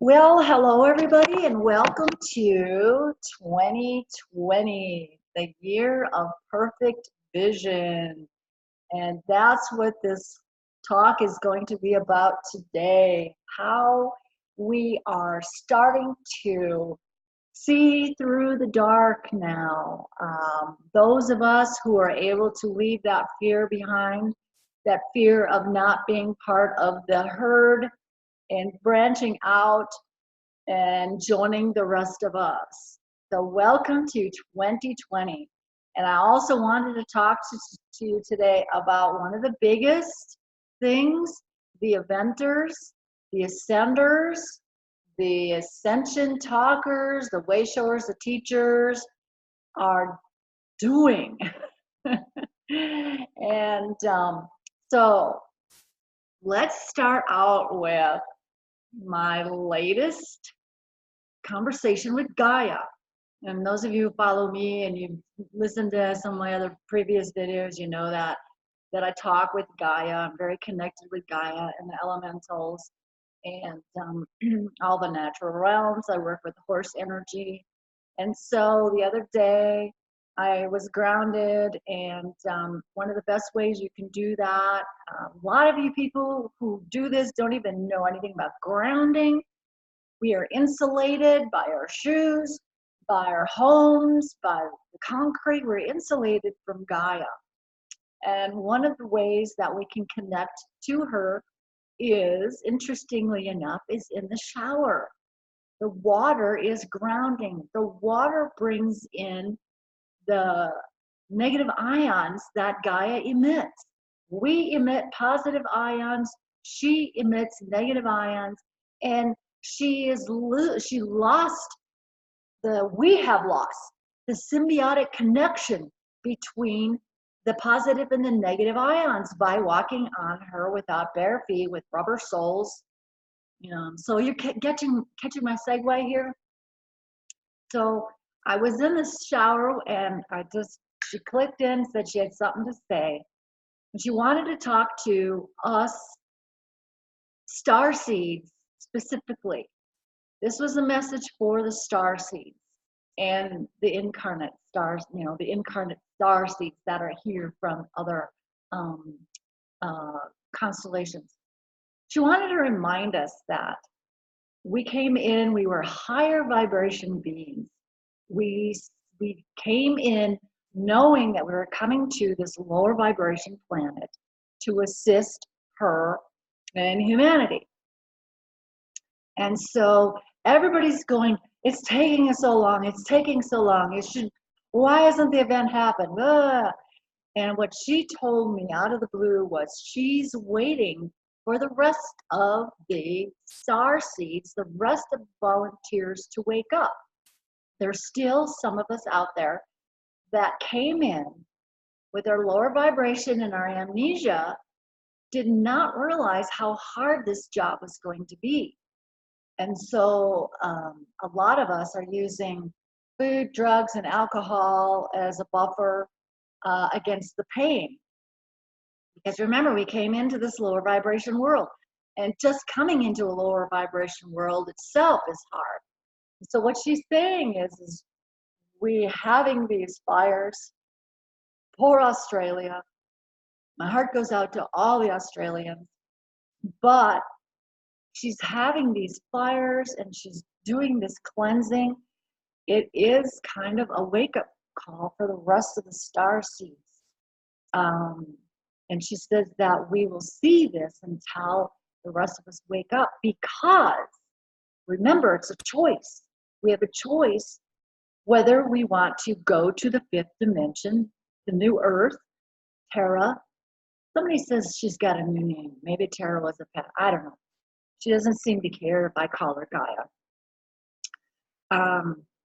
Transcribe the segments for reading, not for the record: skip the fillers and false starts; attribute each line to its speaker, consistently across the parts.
Speaker 1: Well, hello everybody, and welcome to 2020, the year of perfect vision. And that's what this talk is going to be about today. How we are starting to see through the dark now. Those of us who are able to leave that fear behind, that fear of not being part of the herd and branching out and joining the rest of us. So welcome to 2020. And I also wanted to talk to you today about one of the biggest things the eventers, the ascenders, the ascension talkers, the wayshowers, the teachers are doing. And so let's start out with my latest conversation with Gaia. And those of you who follow me and you listen to some of my other previous videos, you know that I talk with Gaia. I'm very connected with Gaia and the elementals and all the natural realms. I work with horse energy. And so the other day I was grounded, and one of the best ways you can do that, a lot of you people who do this don't even know anything about grounding. We are insulated by our shoes, by our homes, by the concrete. We're insulated from Gaia. And one of the ways that we can connect to her is, interestingly enough, is in the shower. The water is grounding. The water brings in the negative ions that Gaia emits. We emit positive ions. She emits negative ions. And we have lost the symbiotic connection between the positive and the negative ions by walking on her without bare feet with rubber soles. So you're catching my segue here. So I was in the shower, and she clicked in, said she had something to say, and she wanted to talk to us Starseeds specifically. This was a message for the Starseeds and the incarnate stars, the incarnate Starseeds that are here from other constellations. She wanted to remind us that we came in, we were higher vibration beings. We came in knowing that we were coming to this lower vibration planet to assist her and humanity. And so everybody's going, it's taking us so long, it's taking so long, why hasn't the event happened? And what she told me out of the blue was she's waiting for the rest of the Starseeds, the rest of the volunteers to wake up. There's still some of us out there that came in with our lower vibration and our amnesia, did not realize how hard this job was going to be. And so a lot of us are using food, drugs, and alcohol as a buffer against the pain. Because remember, we came into this lower vibration world, and just coming into a lower vibration world itself is hard. So what she's saying is we having these fires. Poor Australia. My heart goes out to all the Australians, but she's having these fires and she's doing this cleansing. It is kind of a wake-up call for the rest of the Starseeds. And she says that we will see this until the rest of us wake up, because remember, it's a choice. We have a choice whether we want to go to the fifth dimension, the new earth, Terra. Somebody says she's got a new name. Maybe Terra was a pet. I don't know. She doesn't seem to care if I call her Gaia.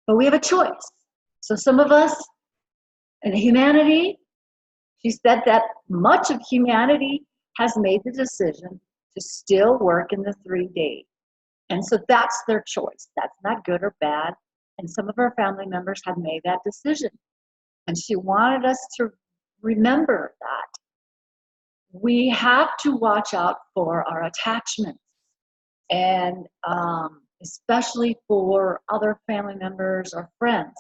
Speaker 1: But we have a choice. So some of us in humanity, she said that much of humanity has made the decision to still work in the 3D. And so that's their choice. That's not good or bad. And some of our family members have made that decision. And she wanted us to remember that we have to watch out for our attachments. And especially for other family members or friends.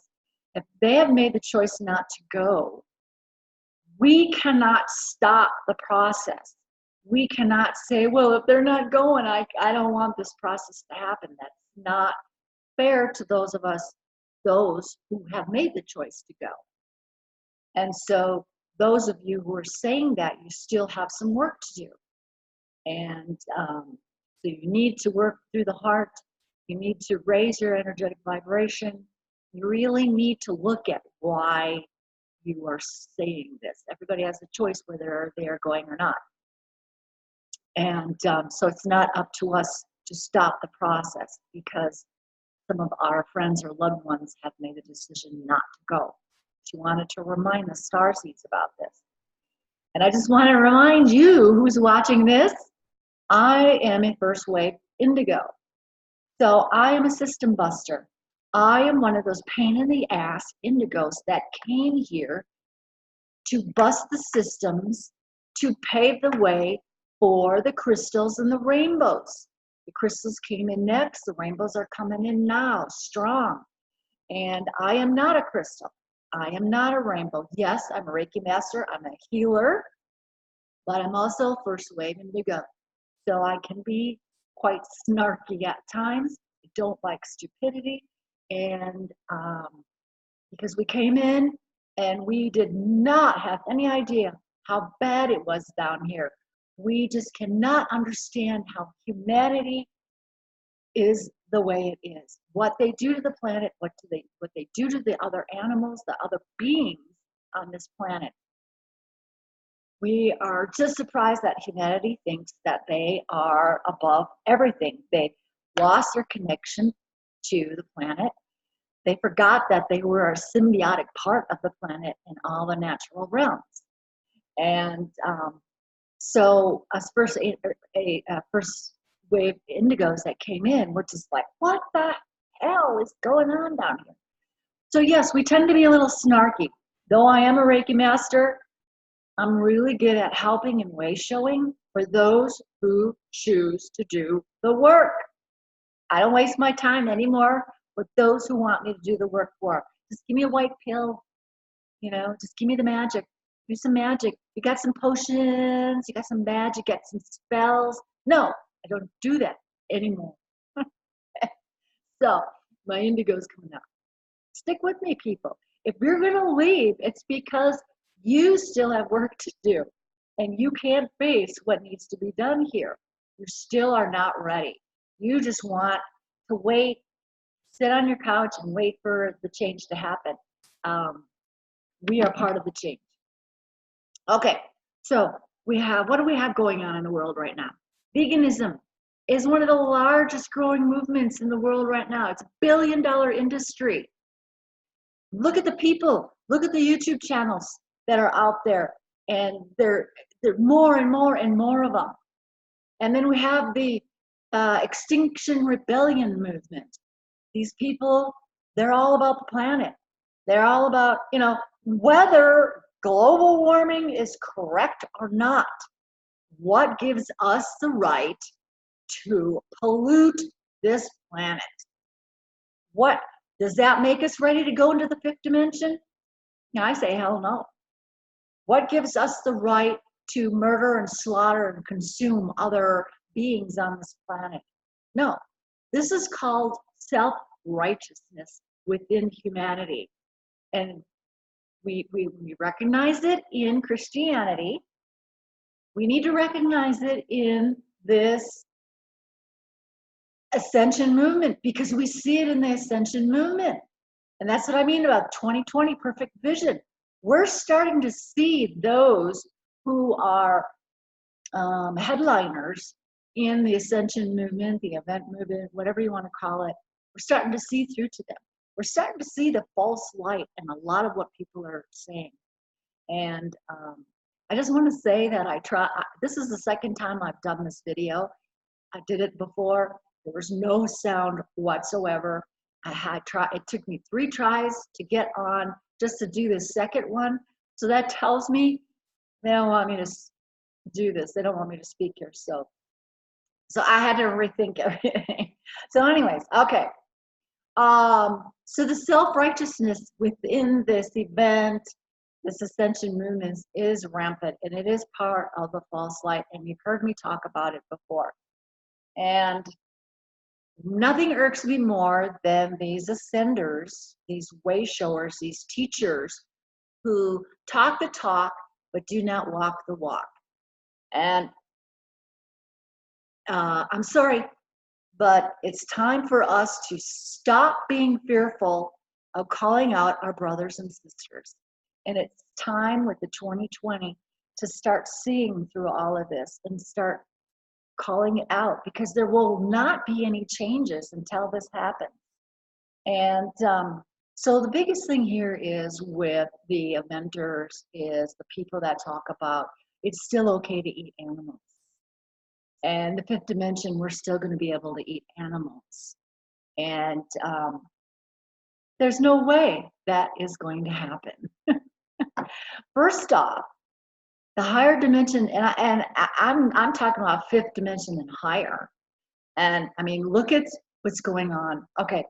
Speaker 1: If they have made the choice not to go, we cannot stop the process. We cannot say, well, if they're not going, I don't want this process to happen. That's not fair to those of us, those who have made the choice to go. And so those of you who are saying that, you still have some work to do. And so you need to work through the heart. You need to raise your energetic vibration. You really need to look at why you are saying this. Everybody has a choice whether they are going or not. And so it's not up to us to stop the process because some of our friends or loved ones have made a decision not to go. She wanted to remind the Starseeds about this. And I just want to remind you who's watching this, I am a first wave indigo. So I am a system buster. I am one of those pain in the ass indigos that came here to bust the systems, to pave the way for the crystals and the rainbows. The crystals came in next, the rainbows are coming in now, strong. And I am not a crystal. I am not a rainbow. Yes, I'm a Reiki master, I'm a healer, but I'm also first wave indigo. So I can be quite snarky at times. I don't like stupidity. And because we came in and we did not have any idea how bad it was down here. We just cannot understand how humanity is the way it is. What they do to the planet, what they do to the other animals, the other beings on this planet. We are just surprised that humanity thinks that they are above everything. They lost their connection to the planet. They forgot that they were a symbiotic part of the planet in all the natural realms. And so us first wave indigos that came in were just like, what the hell is going on down here? So yes, we tend to be a little snarky. Though I am a Reiki master, I'm really good at helping and way showing for those who choose to do the work. I don't waste my time anymore with those who want me to do the work for. Just give me a white pill, you know, just give me the magic. Do some magic. You got some potions, you got some magic, you got some spells. No, I don't do that anymore. So my indigo's coming up. Stick with me, people. If you're gonna leave, it's because you still have work to do and you can't face what needs to be done here. You still are not ready. You just want to wait, sit on your couch and wait for the change to happen. We are part of the change. Okay, so what do we have going on in the world right now? Veganism is one of the largest growing movements in the world right now. It's a billion-dollar industry. Look at the people, look at the YouTube channels that are out there, and there are more and more and more of them. And then we have the Extinction Rebellion movement. These people, they're all about the planet. They're all about, you know, whether global warming is correct or not. What gives us the right to pollute this planet? What does that make us ready to go into the fifth dimension? Now, I say hell no. What gives us the right to murder and slaughter and consume other beings on this planet? No, this is called self-righteousness within humanity. And we recognize it in Christianity. We need to recognize it in this Ascension movement because we see it in the Ascension movement. And that's what I mean about 2020 perfect vision. We're starting to see those who are headliners in the Ascension movement, the event movement, whatever you want to call it. We're starting to see through to them. We're starting to see the false light in a lot of what people are saying. And I just want to say that this is the second time I've done this video. I did it before. There was no sound whatsoever. It took me 3 tries to get on just to do the second one. So that tells me they don't want me to do this. They don't want me to speak here. So I had to rethink everything. So anyways, okay. So the self-righteousness within this event, this ascension movement is rampant, and it is part of the false light, and you've heard me talk about it before. And nothing irks me more than these ascenders, these wayshowers, these teachers who talk the talk but do not walk the walk. And I'm sorry, but it's time for us to stop being fearful of calling out our brothers and sisters. And it's time with the 2020 to start seeing through all of this and start calling it out, because there will not be any changes until this happens. And so the biggest thing here is with the eventers is the people that talk about it's still okay to eat animals. And the fifth dimension, we're still going to be able to eat animals. And there's no way that is going to happen. First off, the higher dimension, and I'm talking about fifth dimension and higher. And I mean, look at what's going on. Okay,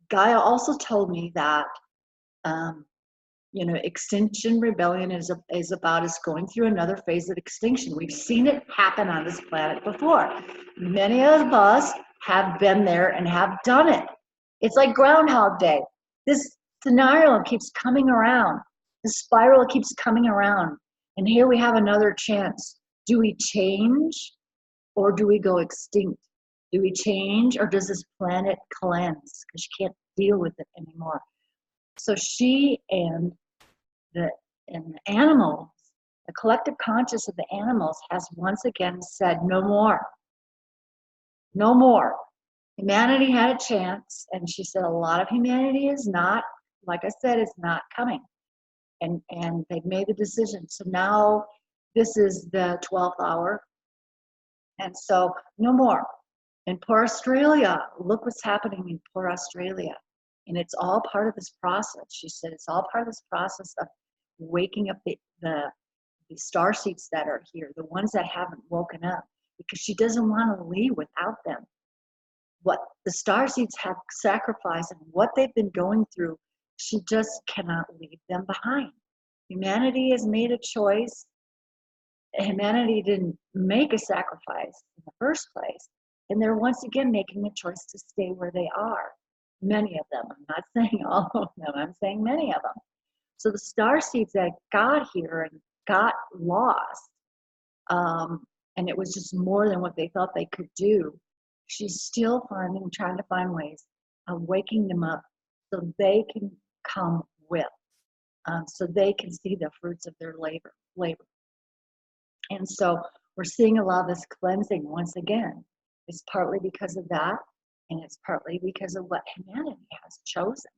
Speaker 1: Gaia also told me that, you know, Extinction Rebellion is about us going through another phase of extinction. We've seen it happen on this planet before. Many of us have been there and have done it. It's like Groundhog Day. This scenario keeps coming around. The spiral keeps coming around. And here we have another chance. Do we change or do we go extinct? Do we change or does this planet cleanse? Because you can't deal with it anymore. So she and the animals, the collective conscious of the animals has once again said no more. No more. Humanity had a chance, and she said a lot of humanity is not, like I said, is not coming. And they've made the decision. So now this is the 12th hour. And so no more. In poor Australia, look what's happening in poor Australia. And it's all part of this process. She said it's all part of this process of waking up the starseeds that are here, the ones that haven't woken up, because she doesn't want to leave without them. What the starseeds have sacrificed and what they've been going through, she just cannot leave them behind. Humanity has made a choice. Humanity didn't make a sacrifice in the first place, and they're once again making a choice to stay where they are. Many of them. I'm not saying all of them. I'm saying many of them. So the starseeds that got here and got lost, and it was just more than what they thought they could do, she's still trying to find ways of waking them up so they can come with, so they can see the fruits of their labor. And so we're seeing a lot of this cleansing once again. It's partly because of that, and it's partly because of what humanity has chosen.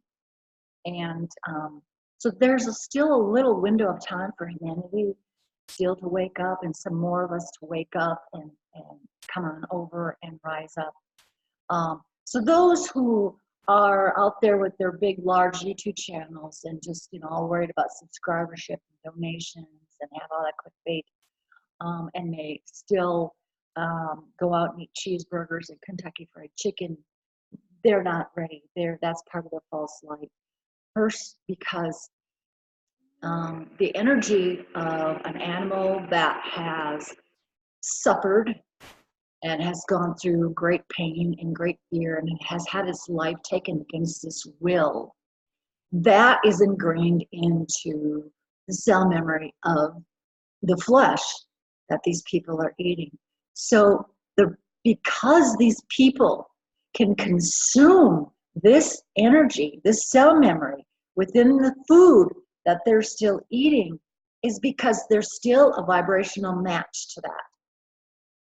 Speaker 1: And so there's still a little window of time for humanity still to wake up, and some more of us to wake up and come on over and rise up. So those who are out there with their big, large YouTube channels and just, you know, all worried about subscribership and donations and have all that clickbait, and they still go out and eat cheeseburgers and Kentucky Fried Chicken, they're not ready. That's part of the false light. First, because the energy of an animal that has suffered and has gone through great pain and great fear and has had its life taken against its will, that is ingrained into the cell memory of the flesh that these people are eating. So because these people can consume this energy, this cell memory within the food that they're still eating, is because there's still a vibrational match to that.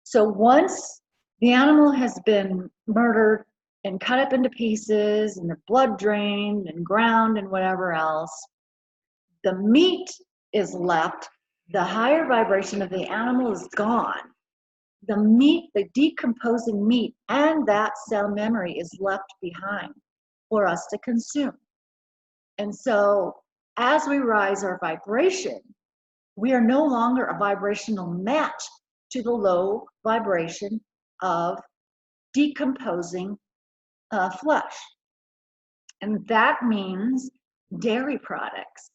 Speaker 1: So once the animal has been murdered and cut up into pieces and the blood drained and ground and whatever else, the meat is left. The higher vibration of the animal is gone. The meat, the decomposing meat, and that cell memory is left behind for us to consume. And so as we rise our vibration, we are no longer a vibrational match to the low vibration of decomposing flesh. And that means dairy products.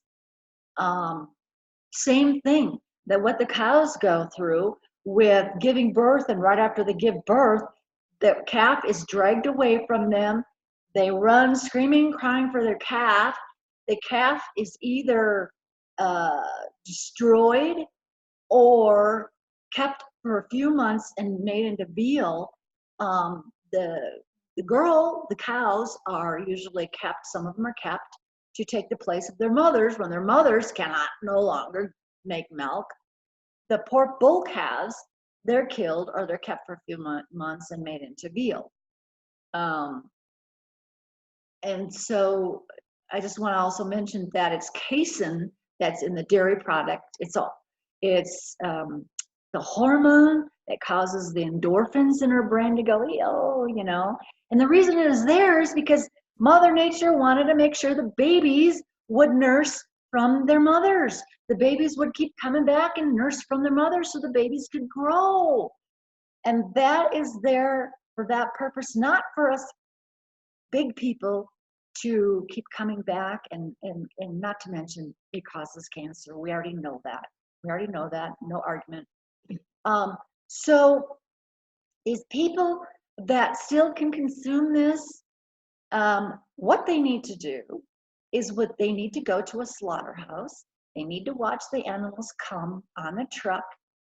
Speaker 1: Same thing that what the cows go through with giving birth, and right after they give birth, the calf is dragged away from them. They run screaming, crying for their calf. The calf is either destroyed or kept for a few months and made into veal. The cows are usually kept, some of them are kept to take the place of their mothers when their mothers cannot no longer make milk. The poor bull calves, they're killed or they're kept for a few months and made into veal. And so I just want to also mention that it's casein that's in the dairy product. It's the hormone that causes the endorphins in our brain to go, oh, you know. And the reason it is there is because Mother Nature wanted to make sure the babies would nurse from their mothers. The babies would keep coming back and nurse from their mothers so the babies could grow. And that is there for that purpose, not for us big people to keep coming back, and not to mention it causes cancer. We already know that. No argument. So is people that still can consume this, what they need to do is they need to go to a slaughterhouse. They need to watch the animals come on the truck,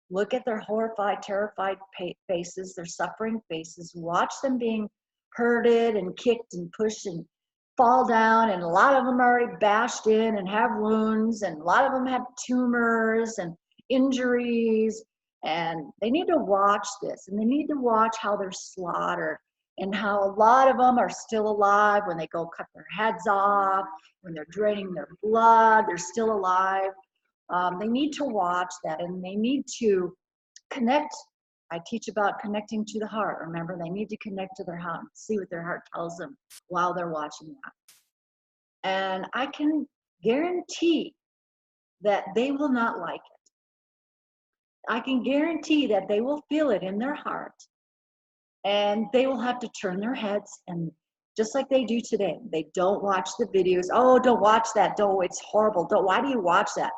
Speaker 1: look at their horrified, terrified faces, their suffering faces, watch them being herded and kicked and pushed and fall down, and a lot of them are already bashed in and have wounds, and a lot of them have tumors and injuries, and they need to watch this, and they need to watch how they're slaughtered and how a lot of them are still alive when they go cut their heads off, when they're draining their blood, they're still alive. They need to watch that, and they need to connect. I teach about connecting to the heart. Remember, they need to connect to their heart, see what their heart tells them while they're watching that. And I can guarantee that they will not like it. I can guarantee that they will feel it in their heart, and they will have to turn their heads, and just like they do today, they don't watch the videos. Oh, don't watch that. Don't, it's horrible. Don't, why do you watch that?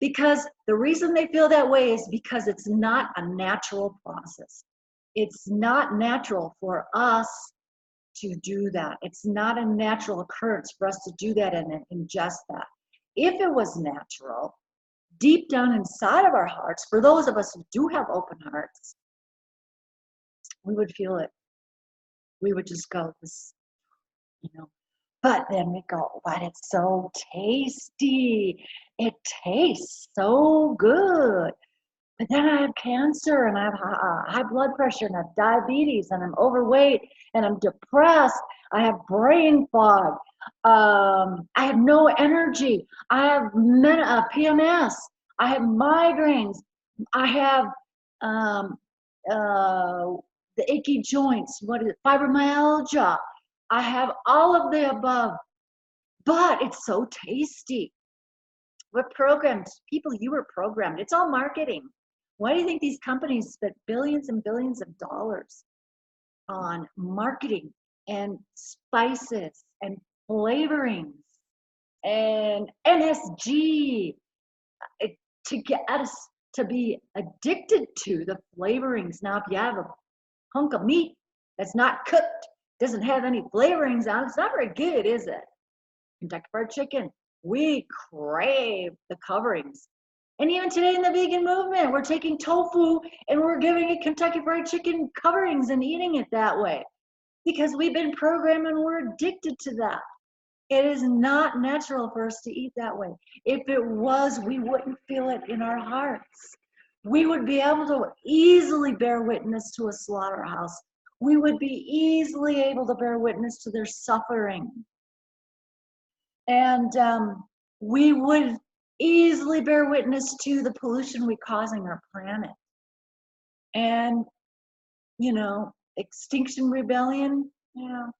Speaker 1: Because the reason they feel that way is because it's not a natural process. It's not natural for us to do that. It's not a natural occurrence for us to do that and ingest that. If it was natural, deep down inside of our hearts, for those of us who do have open hearts, we would feel it. We would just go, this, you know. But then we go, but it's so tasty. It tastes so good. But then I have cancer, and I have high blood pressure, and I have diabetes, and I'm overweight, and I'm depressed. I have brain fog. I have no energy. I have PMS. I have migraines. I have the achy joints. What is it? Fibromyalgia. I have all of the above, but it's so tasty. We're programmed. People, you were programmed. It's all marketing. Why do you think these companies spend billions and billions of dollars on marketing and spices and flavorings and MSG to get us to be addicted to the flavorings? Now, if you have a hunk of meat that's not cooked, doesn't have any flavorings on it, it's not very good, is it? Kentucky Fried Chicken, we crave the coverings. And even today in the vegan movement, we're taking tofu and we're giving it Kentucky Fried Chicken coverings and eating it that way because we've been programmed and we're addicted to that. It is not natural for us to eat that way. If it was, we wouldn't feel it in our hearts. We would be able to easily bear witness to a slaughterhouse. We would be easily able to bear witness to their suffering. And we would easily bear witness to the pollution we're causing our planet. And, you know, Extinction Rebellion, you know,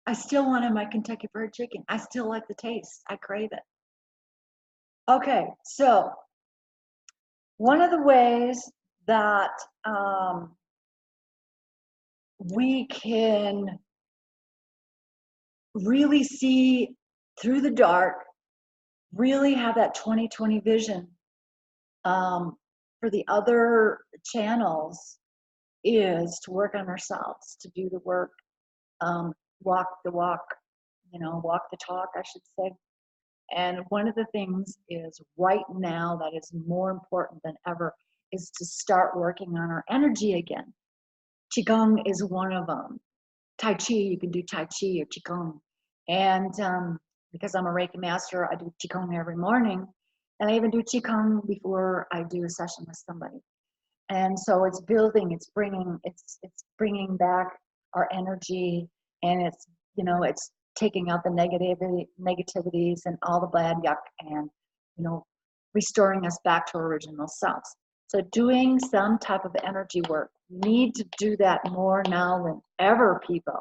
Speaker 1: I still wanted my Kentucky Fried Chicken. I still like the taste. I crave it. Okay, so one of the ways that we can really see through the dark, really have that 20/20 vision. For the other channels is to work on ourselves, to do the work, walk the walk, walk the talk, I should say. And one of the things is right now that is more important than ever is to start working on our energy again. Qigong is one of them. Tai Chi, you can do Tai Chi or Qigong. And because I'm a Reiki master, I do Qigong every morning. And I even do Qigong before I do a session with somebody. And so it's building, it's bringing back our energy, and it's taking out the negativities and all the bad yuck, and restoring us back to our original selves. So doing some type of energy work. We need to do that more now than ever, people.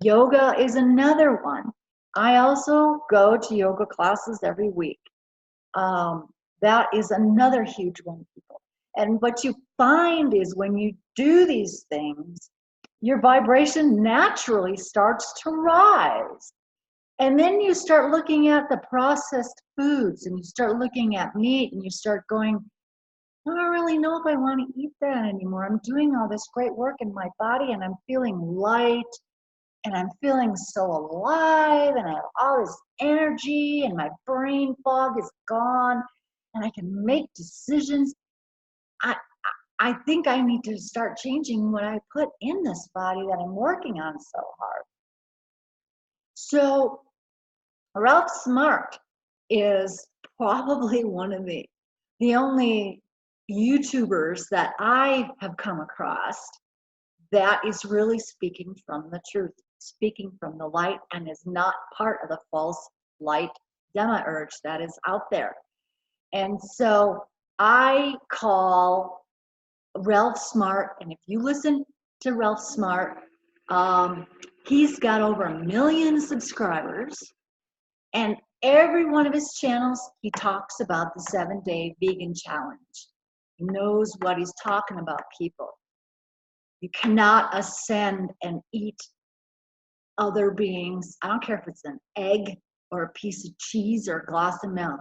Speaker 1: Yoga is another one. I also go to yoga classes every week. That is another huge one, people. And what you find is when you do these things, your vibration naturally starts to rise. And then you start looking at the processed foods, and you start looking at meat, and you start going, I don't really know if I want to eat that anymore. I'm doing all this great work in my body, and I'm feeling light, and I'm feeling so alive, and I have all this energy, and my brain fog is gone, and I can make decisions. I think I need to start changing what I put in this body that I'm working on so hard. So Ralph Smart is probably one of the only YouTubers that I have come across that is really speaking from the truth, speaking from the light, and is not part of the false light demiurge that is out there. And so I call Ralph Smart, and if you listen to Ralph Smart, he's got over 1 million subscribers, and every one of his channels, he talks about the 7-day vegan challenge. He knows what he's talking about, people. You cannot ascend and eat other beings. I don't care if it's an egg or a piece of cheese or a glass of milk.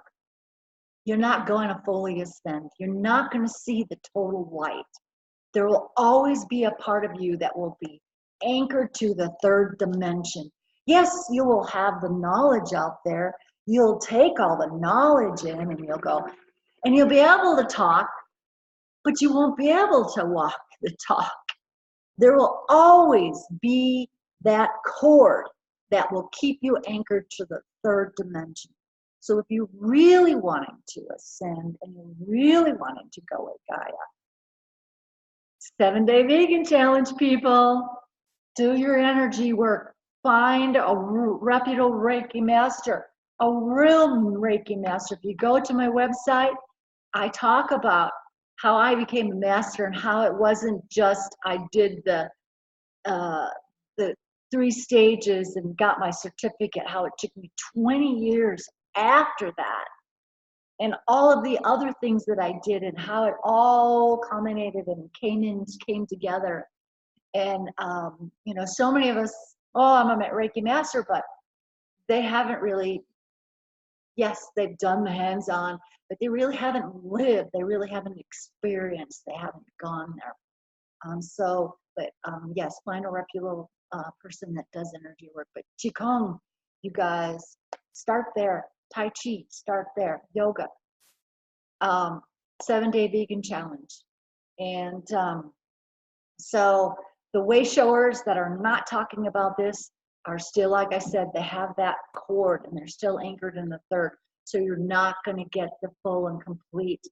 Speaker 1: You're not going to fully ascend. You're not going to see the total light. There will always be a part of you that will be anchored to the third dimension. Yes, you will have the knowledge out there. You'll take all the knowledge in, and you'll go, and you'll be able to talk, but you won't be able to walk the talk. There will always be that cord that will keep you anchored to the third dimension. So if you're really wanting to ascend and you're really wanting to go with Gaia, 7-day vegan challenge, people. Do your energy work. Find a reputable Reiki master, a real Reiki master. If you go to my website, I talk about how I became a master and how it wasn't just I did the 3 stages and got my certificate, how it took me 20 years after that, and all of the other things that I did, and how it all culminated and came together. And so many of us, I'm a Reiki master, but they haven't really, yes, they've done the hands-on, but they really haven't lived, they really haven't experienced, they haven't gone there. Yes, find a reputable person that does energy work. But Qigong, you guys, start there. Tai Chi, start there. Yoga. 7-day vegan challenge. And so the wayshowers that are not talking about this are still, like I said, they have that cord and they're still anchored in the third. So you're not going to get the full and complete,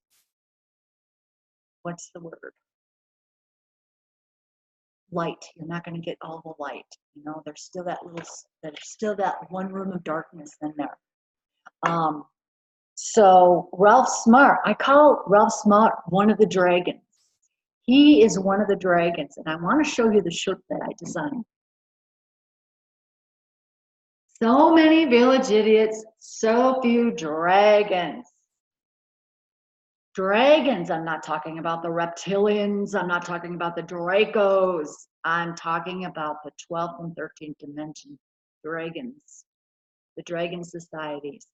Speaker 1: what's the word? Light. You're not going to get all the light. There's still that one room of darkness in there. So Ralph Smart, I call Ralph Smart one of the dragons. He is one of the dragons, and I want to show you the shirt that I designed. So many village idiots, so few dragons. Dragons, I'm not talking about the reptilians, I'm not talking about the Dracos, I'm talking about the 12th and 13th dimension dragons, the dragon societies,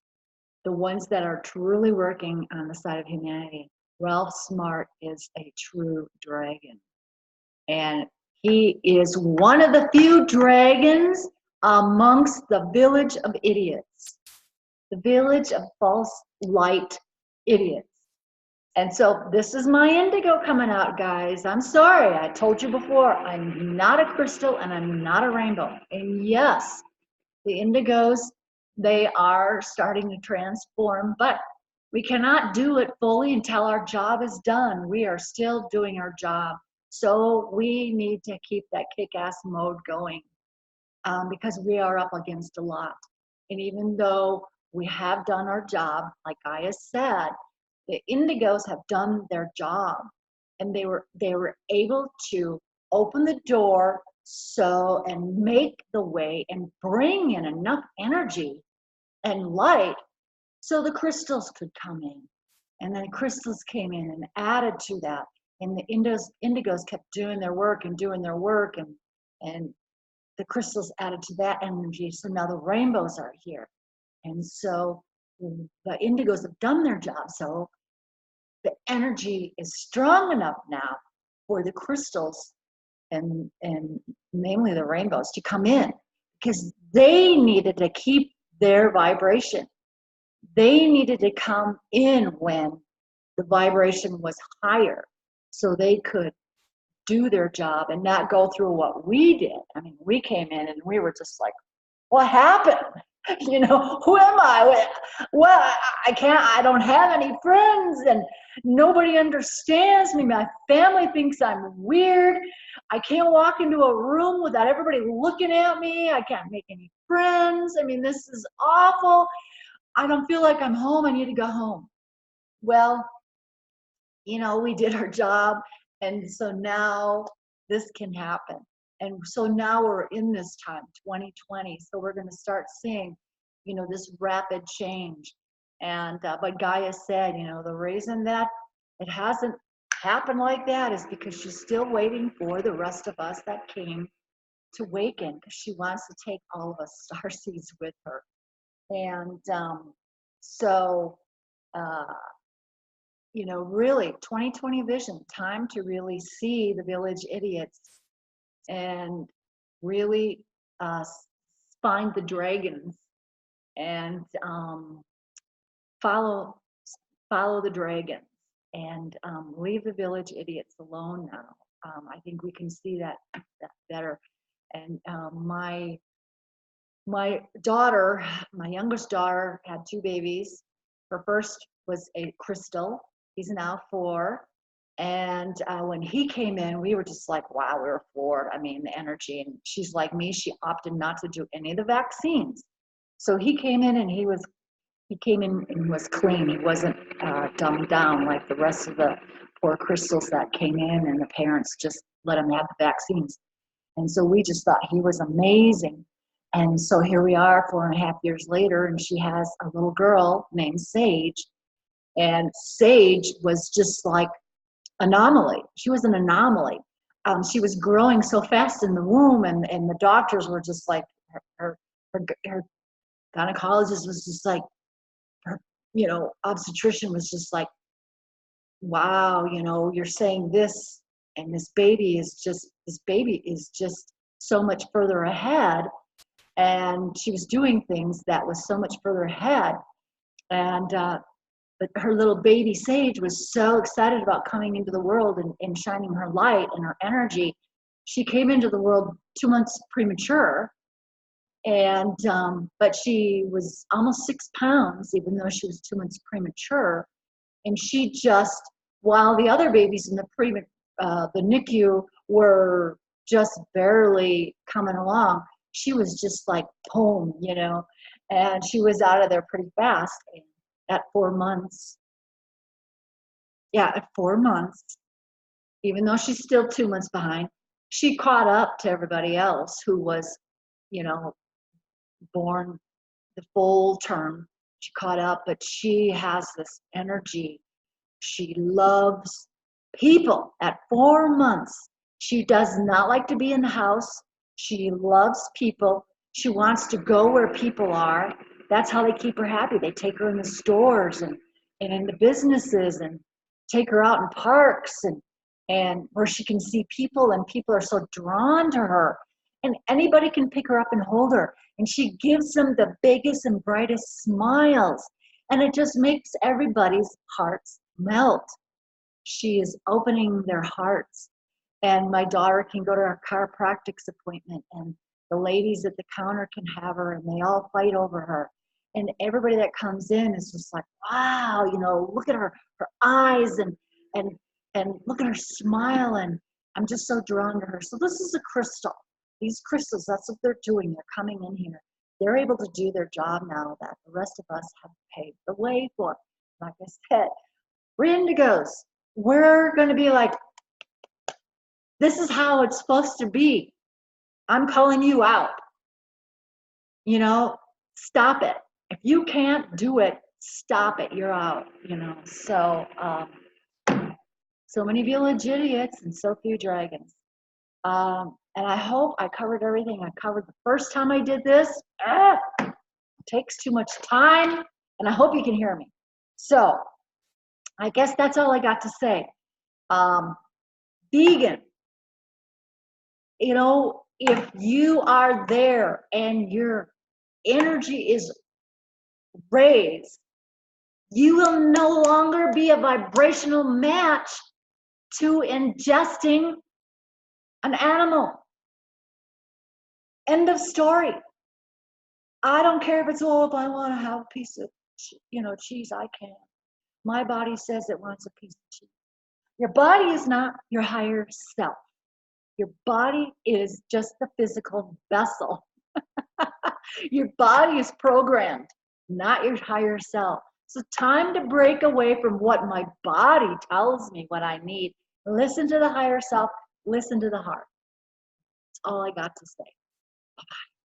Speaker 1: the ones that are truly working on the side of humanity. Ralph Smart is a true dragon. And he is one of the few dragons amongst the village of idiots, the village of false light idiots. And so this is my indigo coming out, guys. I'm sorry, I told you before, I'm not a crystal and I'm not a rainbow. And yes, the indigos, they are starting to transform, but we cannot do it fully until our job is done. We are still doing our job. So we need to keep that kick-ass mode going because we are up against a lot. And even though we have done our job, like Gaia said, the indigos have done their job, and they were able to open the door and make the way and bring in enough energy and light so the crystals could come in. And then crystals came in and added to that. And the indigos kept doing their work and the crystals added to that energy. So now the rainbows are here. And so the indigos have done their job. So the energy is strong enough now for the crystals and namely the rainbows to come in, because they needed to keep their vibration. They needed to come in when the vibration was higher so they could do their job and not go through what we did. I mean, we came in and we were just like, what happened? You know, who am I? Well, I don't have any friends and nobody understands me. My family thinks I'm weird. I can't walk into a room without everybody looking at me. I can't make any friends. I mean, this is awful. I don't feel like I'm home. I need to go home. Well, you know, we did our job. And so now this can happen. And so now we're in this time, 2020. So we're going to start seeing, you know, this rapid change. And but Gaia said, you know, the reason that it hasn't happened like that is because she's still waiting for the rest of us that came to waken, because she wants to take all of us starseeds with her. And so, you know, really 2020 vision, time to really see the village idiots and really find the dragons and follow the dragons and leave the village idiots alone now. I think we can see that better. And my daughter, my youngest daughter, had 2 babies. Her first was a crystal. He's now 4. And when he came in, we were just like, wow, we were floored. I mean, the energy. And she's like me, she opted not to do any of the vaccines. So he came in and he came in and was clean. He wasn't dumbed down like the rest of the poor crystals that came in, and the parents just let him have the vaccines. And so we just thought he was amazing. And so here we are 4.5 years later, and she has a little girl named Sage. And Sage was just like anomaly. She was an anomaly. She was growing so fast in the womb, and the doctors were just like, her gynecologist was just like, her, you know, obstetrician was just like, wow, you know, you're saying this, and this baby is just so much further ahead. And she was doing things that was so much further ahead. And but her little baby Sage was so excited about coming into the world and shining her light and her energy. She came into the world 2 months premature. And but she was almost 6 pounds, even though she was 2 months premature. And she just, while the other babies in the NICU were just barely coming along, she was just like, boom, you know, and she was out of there pretty fast. At 4 months, at 4 months, even though she's still 2 months behind, she caught up to everybody else who was, you know, born the full term. She caught up, but she has this energy. She loves people. At 4 months, She does not like to be in the house. She loves people. She wants to go where people are. That's how they keep her happy. They take her in the stores and in the businesses and take her out in parks and where she can see people, and people are so drawn to her. And anybody can pick her up and hold her. And she gives them the biggest and brightest smiles. And it just makes everybody's hearts melt. She is opening their hearts. And my daughter can go to her chiropractic's appointment, and the ladies at the counter can have her, and they all fight over her. And everybody that comes in is just like, wow, you know, look at her eyes and look at her smile, and I'm just so drawn to her. So this is a crystal. These crystals, that's what they're doing. They're coming in here. They're able to do their job now that the rest of us have paved the way for. Like I said, we're indigos. We're going to be like, this is how it's supposed to be. I'm calling you out. You know, stop it. If you can't do it, stop it. You're out. You know, so many village idiots and so few dragons. And I hope I covered everything I covered the first time I did this. It takes too much time, and I hope you can hear me. So I guess that's all I got to say. Vegan. You know, if you are there and your energy is raised, you will no longer be a vibrational match to ingesting an animal. End of story. I don't care if it's, oh, if I want to have a piece of, cheese, I can. My body says it wants a piece of cheese. Your body is not your higher self. Your body is just the physical vessel. Your body is programmed, not your higher self. So time to break away from what my body tells me what I need. Listen to the higher self. Listen to the heart. That's all I got to say. Bye-bye.